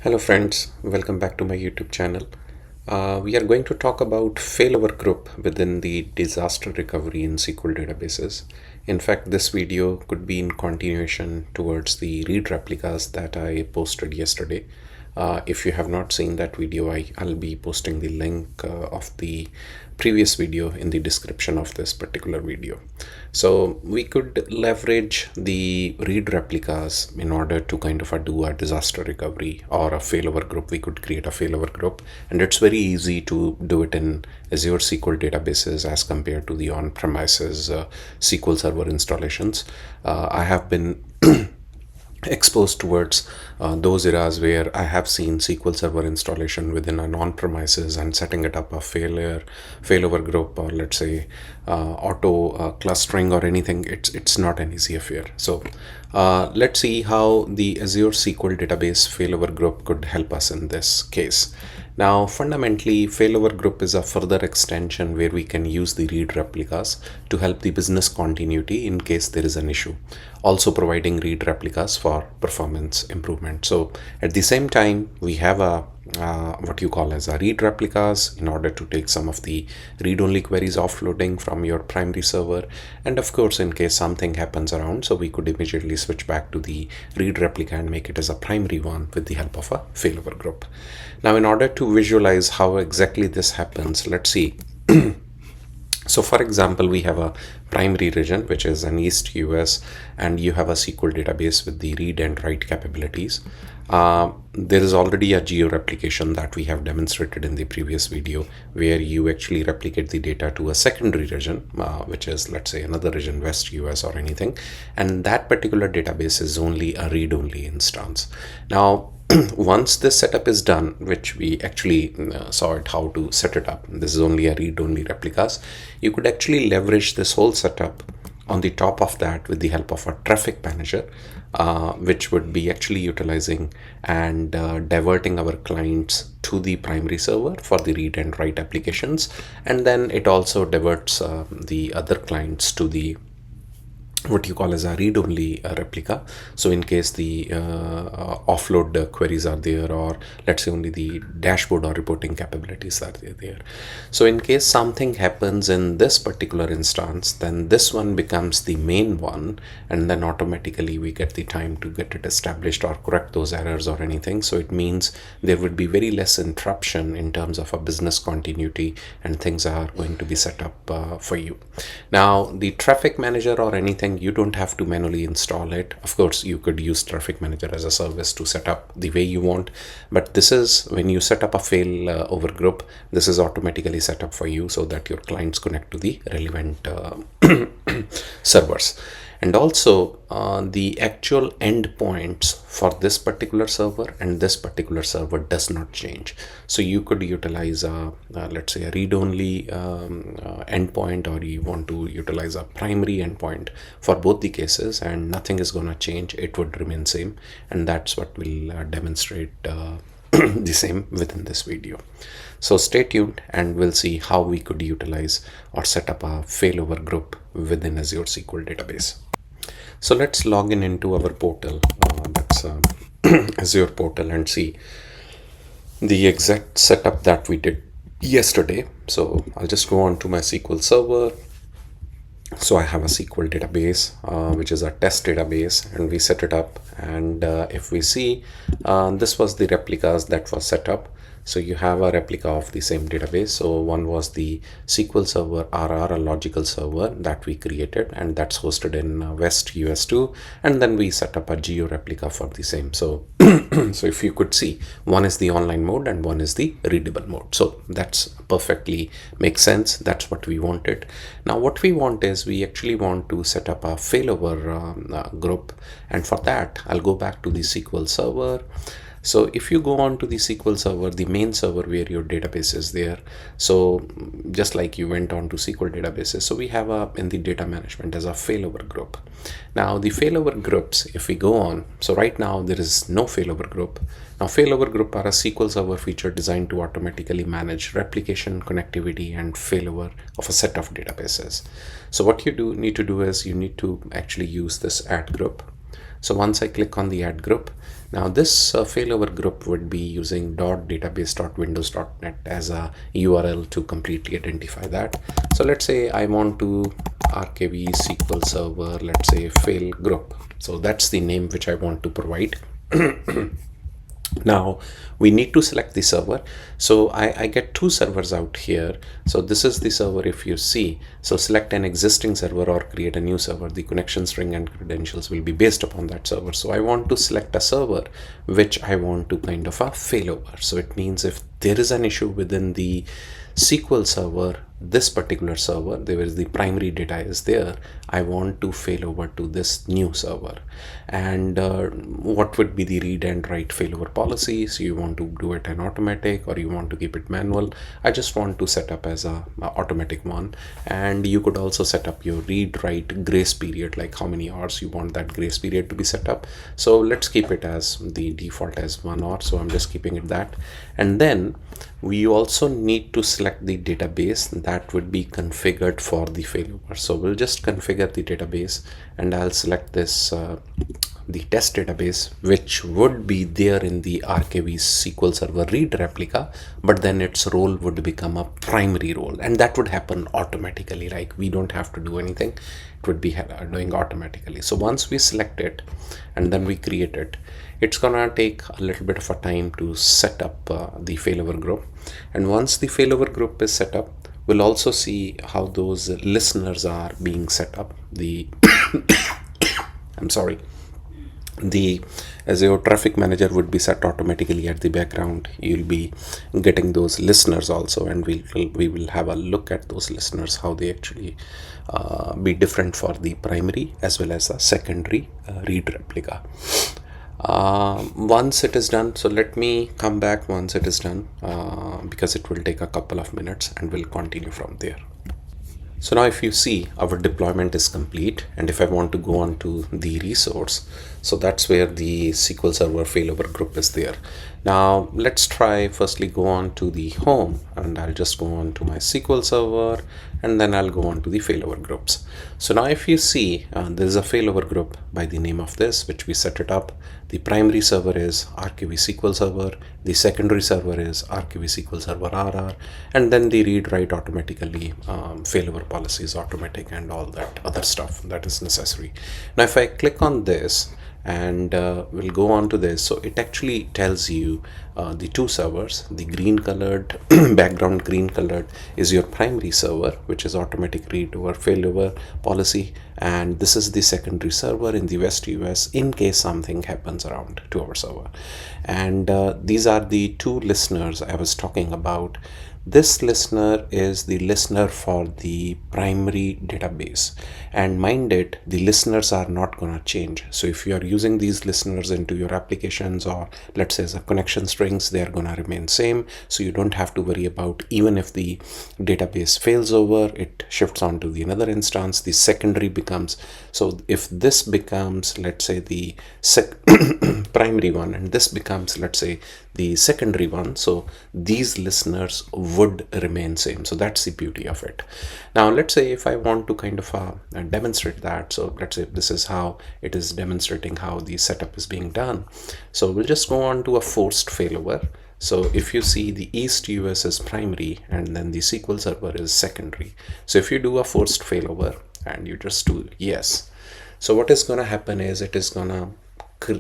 Hello friends, welcome back to my YouTube channel. We are going to talk about failover group within the disaster recovery in SQL databases. In fact, this video could be in continuation towards the read replicas that I posted yesterday. If you have not seen that video, I'll be posting the link of the previous video in the description of this particular video. So we could leverage the read replicas in order to kind of do a disaster recovery or a failover group. We could create a failover group, and it's very easy to do it in Azure SQL databases as compared to the on-premises SQL Server installations. I have been exposed towards those eras where I have seen SQL Server installation within a on-premises and setting it up a failover group, or let's say auto clustering or anything. It's not an easy affair. So let's see how the Azure SQL Database failover group could help us in this case. Now, fundamentally, failover group is a further extension where we can use the read replicas to help the business continuity in case there is an issue, also providing read replicas for performance improvement. So at the same time, we have a what you call as a read replicas in order to take some of the read-only queries offloading from your primary server, and of course in case something happens around, so we could immediately switch back to the read replica and make it as a primary one with the help of a failover group. Now, in order to visualize how exactly this happens, let's see. So for example, we have a primary region, which is an East US, and you have a SQL database with the read and write capabilities. There is already a geo replication that we have demonstrated in the previous video, where you actually replicate the data to a secondary region, which is, let's say, another region, West US or anything. And that particular database is only a read-only instance. Now, once this setup is done, which we actually saw it how to set it up, this is only a read-only replicas, you could actually leverage this whole setup on the top of that with the help of a traffic manager, which would be actually utilizing and diverting our clients to the primary server for the read and write applications, and then it also diverts the other clients to the what you call as a read-only replica. So in case the offload queries are there, or let's say only the dashboard or reporting capabilities are there. So in case something happens in this particular instance, then this one becomes the main one, and then automatically we get the time to get it established or correct those errors or anything. So it means there would be very less interruption in terms of a business continuity, and things are going to be set up for you. Now, the traffic manager or anything, you don't have to manually install it. Of course, you could use traffic manager as a service to set up the way you want, but this is when you set up a failover group, this is automatically set up for you so that your clients connect to the relevant servers. And also the actual endpoints for this particular server and this particular server does not change. So you could utilize let's say a read-only endpoint, or you want to utilize a primary endpoint for both the cases, and nothing is going to change. It would remain same, and that's what we'll demonstrate the same within this video. So stay tuned and we'll see how we could utilize or set up a failover group within Azure SQL Database. So let's log in into our portal, that's Azure portal, and see the exact setup that we did yesterday. So I'll just go on to my SQL server. So I have a SQL database, which is a test database, and we set it up. And if we see, this was the replicas that was set up. So you have a replica of the same database. So one was the SQL Server RR, a logical server that we created, and that's hosted in West US2. And then we set up a Geo replica for the same. So, so if you could see, one is the online mode and one is the readable mode. So that's perfectly makes sense. That's what we wanted. Now what we want is we actually want to set up a failover group. And for that, I'll go back to the SQL Server. So if you go on to the SQL Server, the main server where your database is there, so just like you went on to SQL databases, so we have in the data management as a failover group. Now the failover groups, if we go on, so right now there is no failover group. Now failover group are a SQL Server feature designed to automatically manage replication, connectivity, and failover of a set of databases. So what you need to do is you need to actually use this add group. So once I click on the add group, now this failover group would be using .database.windows.net as a URL to completely identify that. So let's say I want to RKV SQL Server, let's say fail group. So that's the name which I want to provide. Now we need to select the server. So I get two servers out here. So this is the server, if you see. So select an existing server or create a new server. The connection string and credentials will be based upon that server. So I want to select a server which I want to kind of a failover. So it means if there is an issue within the SQL server, this particular server, there is the primary data is there, I want to fail over to this new server. And what would be the read and write failover policy? So you want to do it an automatic or you want to keep it manual. I just want to set up as a automatic one. And you could also set up your read write grace period, like how many hours you want that grace period to be set up. So let's keep it as the default as 1 hour. So I'm just keeping it that. And then we also need to select the database that would be configured for the failover. So we'll just configure the database, and I'll select this the test database, which would be there in the RKV SQL Server Read Replica, but then its role would become a primary role, and that would happen automatically. Like we don't have to do anything, it would be doing automatically. So once we select it and then we create it, it's gonna take a little bit of a time to set up the failover group. And once the failover group is set up, we'll also see how those listeners are being set up. The I'm sorry, the Azure Traffic Manager would be set automatically at the background. You'll be getting those listeners also, and we will have a look at those listeners, how they actually be different for the primary as well as the secondary read replica. Once it is done, so let me come back once it is done, because it will take a couple of minutes, and we'll continue from there. So now if you see, our deployment is complete, and if I want to go on to the resource, so that's where the SQL Server failover group is there. Now let's try firstly go on to the home, and I'll just go on to my SQL Server, and then I'll go on to the failover groups. So now if you see, there is a failover group by the name of this, which we set it up. The primary server is RKV SQL Server, the secondary server is RKV SQL Server RR, and then the read write automatically, failover policy is automatic, and all that other stuff that is necessary. Now if I click on this, and we'll go on to this, so it actually tells you the two servers. The green colored background green colored is your primary server, which is automatic read over failover policy, and this is the secondary server in the West US in case something happens around to our server. And these are the two listeners I was talking about. This listener is the listener for the primary database, and mind it, the listeners are not going to change. So if you are using these listeners into your applications, or let's say as a connection strings, they are going to remain same. So you don't have to worry about, even if the database fails over, it shifts on to the another instance. The secondary becomes, so if this becomes, let's say the primary one, and this becomes, let's say, the secondary one, so these listeners would remain same. So that's the beauty of it. Now let's say if I want to kind of demonstrate that, so let's say this is how it is demonstrating how the setup is being done. So we'll just go on to a forced failover. So if you see, the East US is primary, and then the SQL Server is secondary. So if you do a forced failover and you just do yes, so what is going to happen is it is going to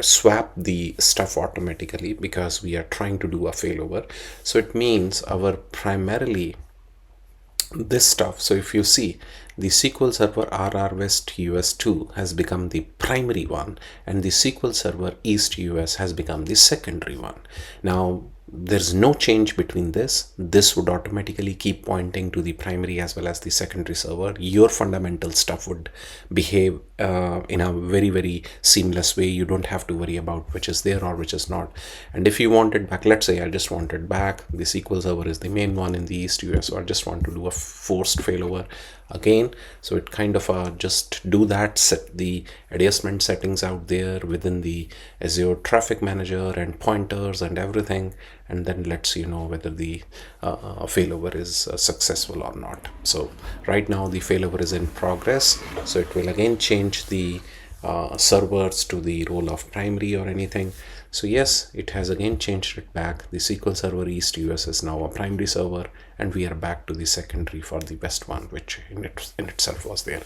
swap the stuff automatically, because we are trying to do a failover. So it means our primarily this stuff. So if you see, the SQL Server RR West US 2 has become the primary one, and the SQL Server East US has become the secondary one. Now there's no change between this. This would automatically keep pointing to the primary as well as the secondary server. Your fundamental stuff would behave in a very, very seamless way. You don't have to worry about which is there or which is not. And if you want it back, let's say I just want it back, the SQL Server is the main one in the East US, so I just want to do a forced failover again. So it kind of just do that, set the adjustment settings out there within the Azure Traffic Manager and pointers and everything, and then lets you know whether the failover is successful or not. So right now the failover is in progress, so it will again change the servers to the role of primary or anything. So yes, it has again changed it back. The SQL Server East US is now a primary server, and we are back to the secondary for the West one, which in itself was there.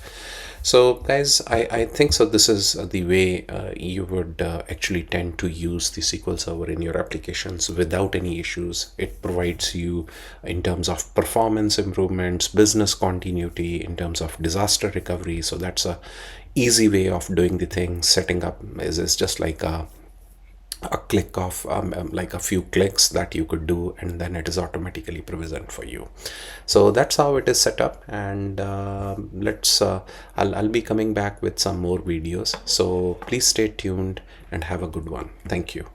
So guys, I think so this is the way you would actually tend to use the SQL Server in your applications without any issues. It provides you in terms of performance improvements, business continuity, in terms of disaster recovery. So that's a easy way of doing the thing. Setting up is just like a click of like a few clicks that you could do, and then it is automatically provisioned for you. So that's how it is set up. And I'll be coming back with some more videos, so please stay tuned and have a good one. Thank you.